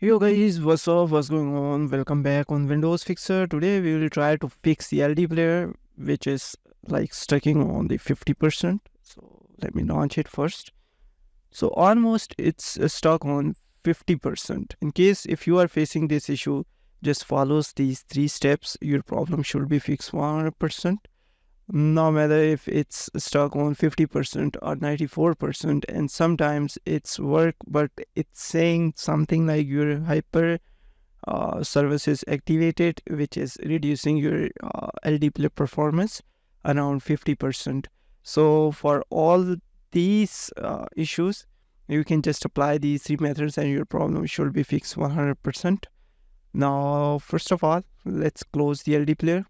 Yo guys, what's up? What's going on? Welcome back on Windows Fixer. Today we will try to fix the LDPlayer, which is like stucking on the 50%. So let me launch it first. So almost it's stuck on 50%. In case if you are facing this issue, just follows these 3 steps. Your problem should be fixed 100%. No matter if it's stuck on 50% or 94%, and sometimes it's work, but it's saying something like your hyper service is activated, which is reducing your LDPlayer performance around 50%. So for all these issues, you can just apply these 3 methods and your problem should be fixed 100%. Now, first of all, let's close the LDPlayer.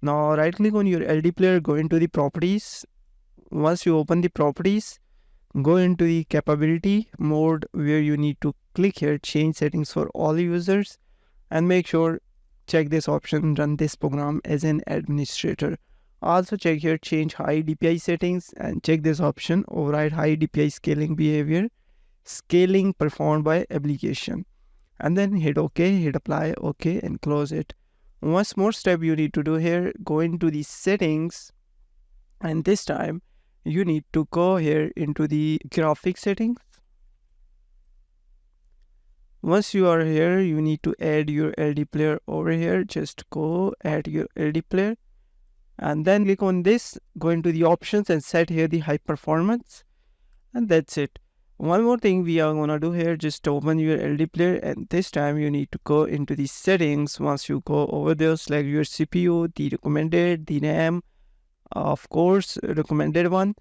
Now right click on your LDPlayer, go into the properties. Once you open the properties, go into the capability mode where you need to click here change settings for all users, and make sure check this option run this program as an administrator. Also check here change high DPI settings and check this option override high DPI scaling behavior scaling performed by application, and then hit OK, hit apply, OK, and close it. One more step you need to do here, go into the settings, and this time you need to go here into the graphic settings. Once you are here, you need to add your LDPlayer over here. Just go add your LDPlayer and then click on this, go into the options and set here the high performance, and that's it. One more thing we are gonna do here, just open your LDPlayer, and this time you need to go into the settings. Once you go over there, select your CPU, the recommended, the RAM, of course recommended one,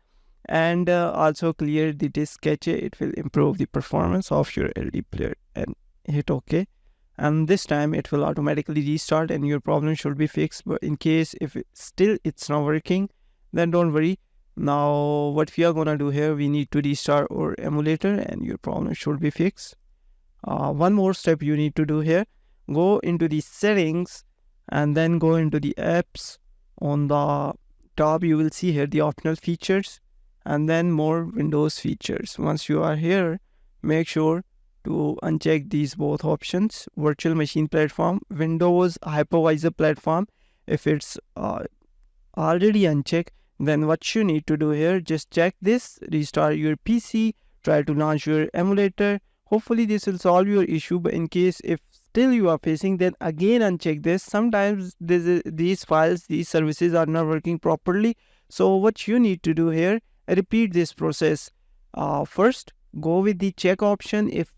and also clear the disk cache. It will improve the performance of your LDPlayer, and hit OK. And this time it will automatically restart and your problem should be fixed. But in case if it's not working, then don't worry. Now what we are gonna do here, we need to restart our emulator and your problem should be fixed. One more step you need to do here, go into the settings and then go into the apps. On the top you will see here the optional features and then more Windows features. Once you are here, make sure to uncheck these both options, virtual machine platform, Windows hypervisor platform. If it's already unchecked, then what you need to do here, just check this, restart your PC, try to launch your emulator. Hopefully this will solve your issue, but in case if still you are facing, then again uncheck this. Sometimes these files, these services are not working properly. So what you need to do here, repeat this process. First, go with the check option. If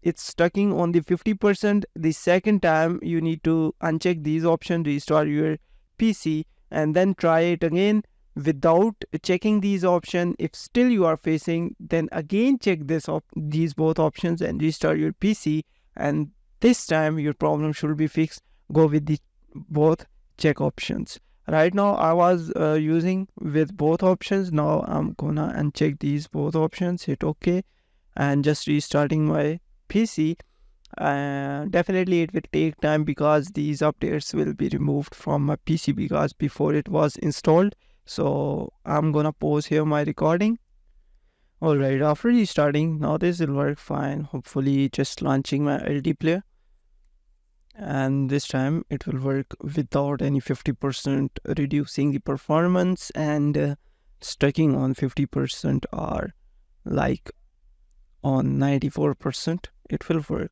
it's stucking on the 50%, the second time you need to uncheck these options, restart your PC, and then try it again without checking these options. If still you are facing, then again check these both options and restart your PC, and this time your problem should be fixed. Go with the both check options. Right now I was using with both options. Now I'm gonna uncheck these both options, hit OK, and just restarting my PC. Definitely it will take time because these updates will be removed from my PC because before it was installed. So I'm gonna pause here my recording. Alright, after restarting, now this will work fine. Hopefully just launching my LDPlayer, and this time it will work without any 50% reducing the performance, and stucking on 50% or like on 94%, it will work.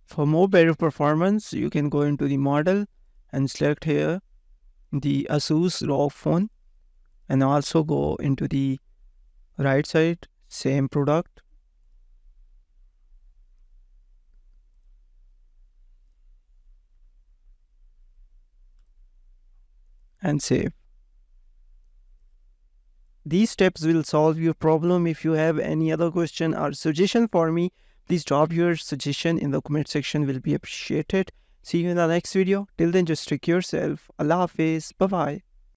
For more better performance, you can go into the model and select here the Asus ROG phone, and also go into the right side, same product, and save. These steps will solve your problem. If you have any other question or suggestion for me, please drop your suggestion in the comment section, will be appreciated. See you in the next video. Till then, just take yourself. Allah Hafiz. Bye bye.